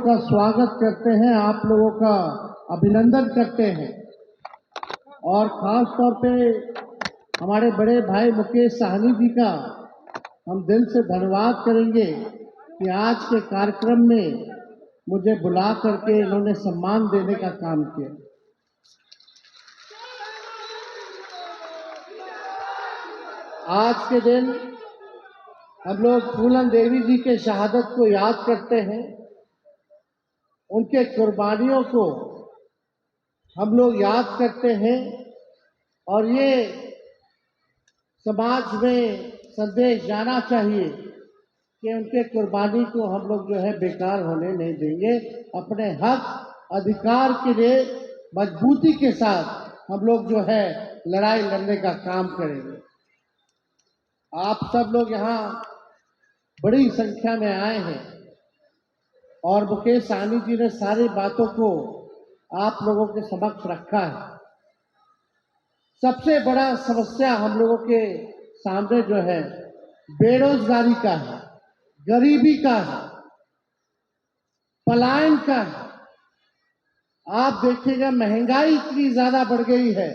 का स्वागत करते हैं, आप लोगों का अभिनंदन करते हैं और खास तौर पे हमारे बड़े भाई मुकेश साहनी जी का हम दिल से धन्यवाद करेंगे कि आज के कार्यक्रम में मुझे बुला करके इन्होंने सम्मान देने का काम किया। आज के दिन हम लोग फूलन देवी जी के शहादत को याद करते हैं, उनके कुर्बानियों को हम लोग याद करते हैं और ये समाज में संदेश जाना चाहिए कि उनके कुर्बानी को हम लोग जो है बेकार होने नहीं देंगे। अपने हक अधिकार के लिए मजबूती के साथ हम लोग जो है लड़ाई लड़ने का काम करेंगे। आप सब लोग यहाँ बड़ी संख्या में आए हैं और मुकेश साहनी जी ने सारी बातों को आप लोगों के समक्ष रखा है। सबसे बड़ा समस्या हम लोगों के सामने जो है बेरोजगारी का है, गरीबी का है, पलायन का है। आप देखिएगा महंगाई इतनी ज्यादा बढ़ गई है,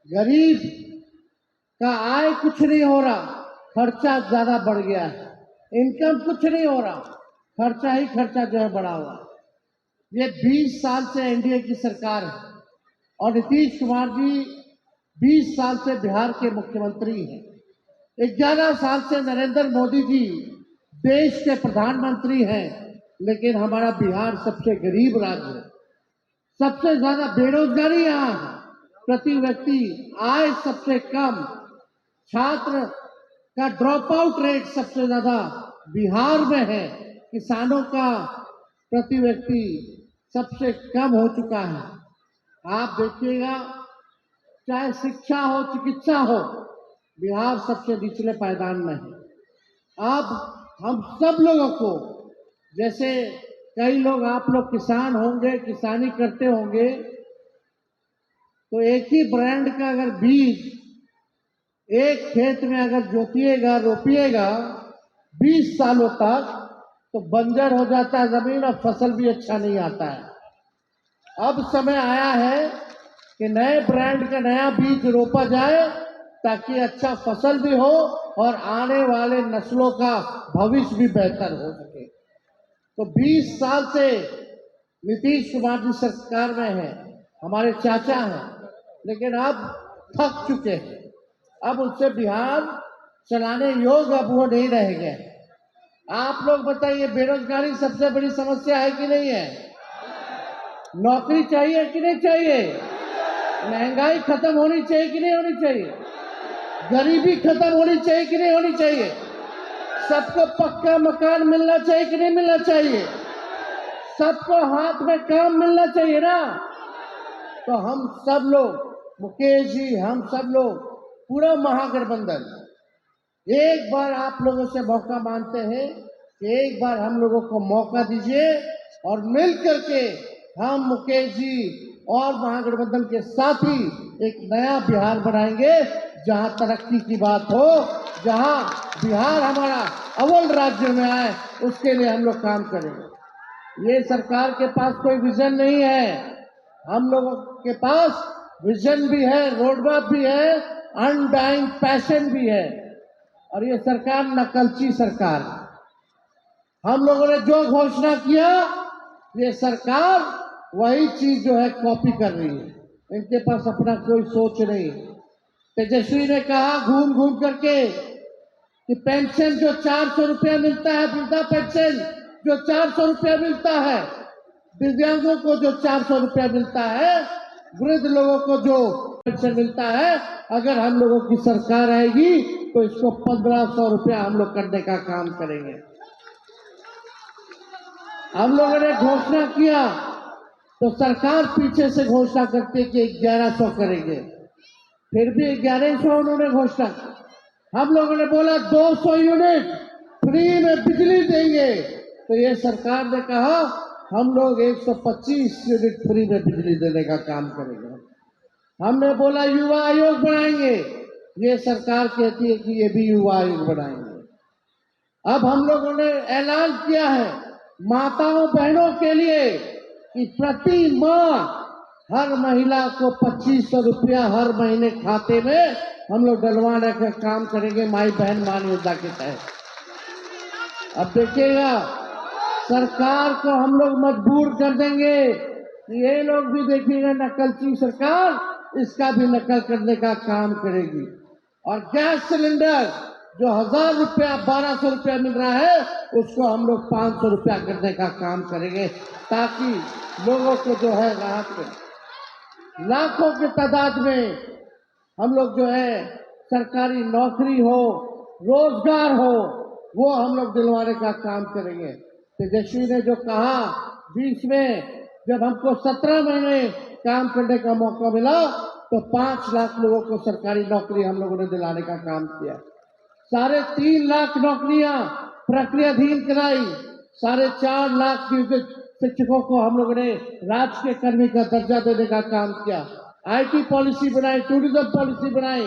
गरीब का आय कुछ नहीं हो रहा, खर्चा ज्यादा बढ़ गया है। इनकम कुछ नहीं हो रहा, खर्चा ही खर्चा जो है बढ़ा हुआ। ये 20 साल से एनडीए की सरकार है और नीतीश कुमार जी 20 साल से बिहार के मुख्यमंत्री हैं। 11 साल से नरेंद्र मोदी जी देश के प्रधानमंत्री हैं, लेकिन हमारा बिहार सबसे गरीब राज्य है। सबसे ज्यादा बेरोजगारी यहाँ है, प्रति व्यक्ति आय सबसे कम, छात्र का ड्रॉप आउट रेट सबसे ज्यादा बिहार में है, किसानों का प्रति व्यक्ति सबसे कम हो चुका है। आप देखिएगा चाहे शिक्षा हो, चिकित्सा हो, बिहार सबसे निचले पायदान में है। अब हम सब लोगों को, जैसे कई लोग आप लोग किसान होंगे, किसानी करते होंगे, तो एक ही ब्रांड का अगर बीज एक खेत में अगर जोतिएगा, रोपिएगा 20 सालों तक, तो बंजर हो जाता है जमीन और फसल भी अच्छा नहीं आता है। अब समय आया है कि नए ब्रांड का नया बीज रोपा जाए ताकि अच्छा फसल भी हो और आने वाले नस्लों का भविष्य भी बेहतर हो सके। तो 20 साल से नीतीश कुमार जी सरकार में है, हमारे चाचा हैं, लेकिन अब थक चुके हैं। अब उससे बिहार चलाने योग्य अब वो नहीं रह गए। आप लोग बताइए, बेरोजगारी सबसे बड़ी समस्या है कि नहीं है? नौकरी चाहिए कि नहीं चाहिए? महंगाई खत्म होनी चाहिए कि नहीं होनी चाहिए? गरीबी खत्म होनी चाहिए कि नहीं होनी चाहिए? सबको पक्का मकान मिलना चाहिए कि नहीं मिलना चाहिए? सबको हाथ में काम मिलना चाहिए ना? तो हम सब लोग, मुकेश जी, हम सब लोग, पूरा महागठबंधन एक बार आप लोगों से मौका मांगते हैं कि एक बार हम लोगों को मौका दीजिए और मिल करके हम मुकेश जी और महागठबंधन के साथ ही एक नया बिहार बनाएंगे, जहां तरक्की की बात हो, जहां बिहार हमारा अव्वल राज्य में आए, उसके लिए हम लोग काम करेंगे। ये सरकार के पास कोई विजन नहीं है, हम लोगों के पास विजन भी है, रोडमैप भी है, अनडाइंग पैशन भी है। और ये सरकार नकलची सरकार है। हम लोगों ने जो घोषणा किया, ये सरकार वही चीज जो है कॉपी कर रही है। इनके पास अपना कोई सोच नहीं। तेजस्वी ने कहा घूम घूम करके कि पेंशन जो 400 रुपया मिलता है, वृद्धा पेंशन जो 400 रुपया मिलता है, दिव्यांगों को जो 400 रुपया मिलता है, वृद्ध लोगों को जो पेंशन मिलता है, अगर हम लोगों की सरकार आएगी तो इसको 1500 रुपया हम लोग करने का काम करेंगे। हम लोगों ने घोषणा किया तो सरकार पीछे से घोषणा करती है कि 1100 करेंगे, फिर भी 1100 उन्होंने घोषणा। हम लोगों ने बोला 200 यूनिट फ्री में बिजली देंगे, तो ये सरकार ने कहा हम लोग 125 यूनिट फ्री में बिजली देने का काम करेंगे। हमने बोला युवा आयोग बनाएंगे, ये सरकार कहती है कि ये भी युवा आयोग बनाएंगे। अब हम लोगों ने ऐलान किया है माताओं बहनों के लिए कि प्रति माह हर महिला को 2500 रुपया हर महीने खाते में हम लोग डलवाने का काम करेंगे माई बहन मान योजना के तहत। अब देखिएगा सरकार को हम लोग मजबूर कर देंगे कि ये लोग भी देखिएगा नकलची सरकार इसका भी नकल करने का काम करेगी। और गैस सिलेंडर जो 1000 रुपया 1200 रुपया मिल रहा है उसको हम लोग 500 रुपया करने का काम करेंगे ताकि लोगों को जो है राहत मिले। लाखों की तादाद में हम लोग जो है सरकारी नौकरी हो रोजगार हो वो हम लोग दिलवाने का काम करेंगे। तेजस्वी ने जो कहा बीच में जब हमको 17 महीने काम करने का मौका मिला तो 5 लाख लोगों को सरकारी नौकरी हम लोगों ने दिलाने का काम किया। 3.5 लाख नौकरियां प्रक्रियाधीन कराई। 4.5 लाख शिक्षकों को हम लोगों ने राजकीय कर्मी का दर्जा देने का काम किया। IT पॉलिसी बनाई, टूरिज्म पॉलिसी बनाई।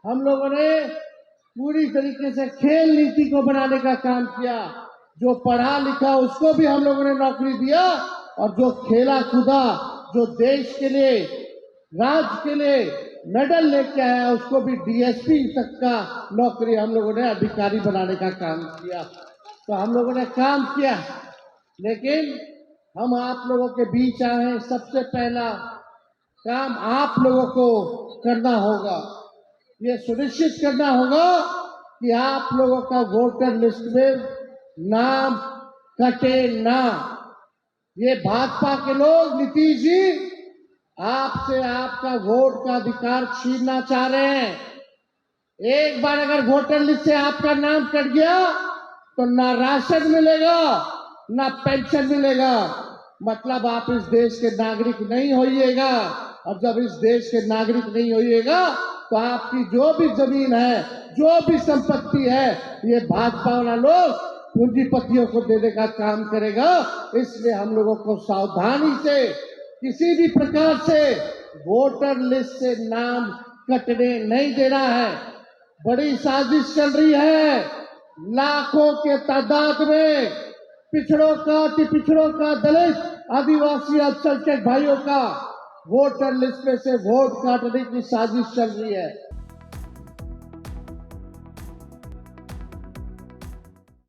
हम लोगों ने पूरी तरीके से खेल नीति को बनाने का काम किया। जो पढ़ा लिखा उसको भी हम लोगों ने नौकरी दिया और जो खेला कूदा जो देश के लिए राज्य के लिए मेडल लेके आया उसको भी DSP तक का नौकरी हम लोगों ने अधिकारी बनाने का काम किया। तो हम लोगों ने काम किया, लेकिन हम आप लोगों के बीच आए। सबसे पहला काम आप लोगों को करना होगा, ये सुनिश्चित करना होगा कि आप लोगों का वोटर लिस्ट में नाम कटे ना। ये भाजपा के लोग नीतीश जी आपसे आपका वोट का अधिकार छीनना चाह रहे हैं। एक बार अगर वोटर लिस्ट से आपका नाम कट गया तो ना राशन मिलेगा ना पेंशन मिलेगा, मतलब आप इस देश के नागरिक नहीं होइएगा। और जब इस देश के नागरिक नहीं होइएगा तो आपकी जो भी जमीन है जो भी संपत्ति है ये भाजपा वाला लोग पूंजीपतियों को देने का काम करेगा। इसलिए हम लोगों को सावधानी से किसी भी प्रकार से वोटर लिस्ट से नाम कटने नहीं देना है। बड़ी साजिश चल रही है, लाखों के तादाद में पिछड़ों का दलित आदिवासी अल्पसंख्यक भाइयों का वोटर लिस्ट में से वोट काटने की साजिश चल रही है।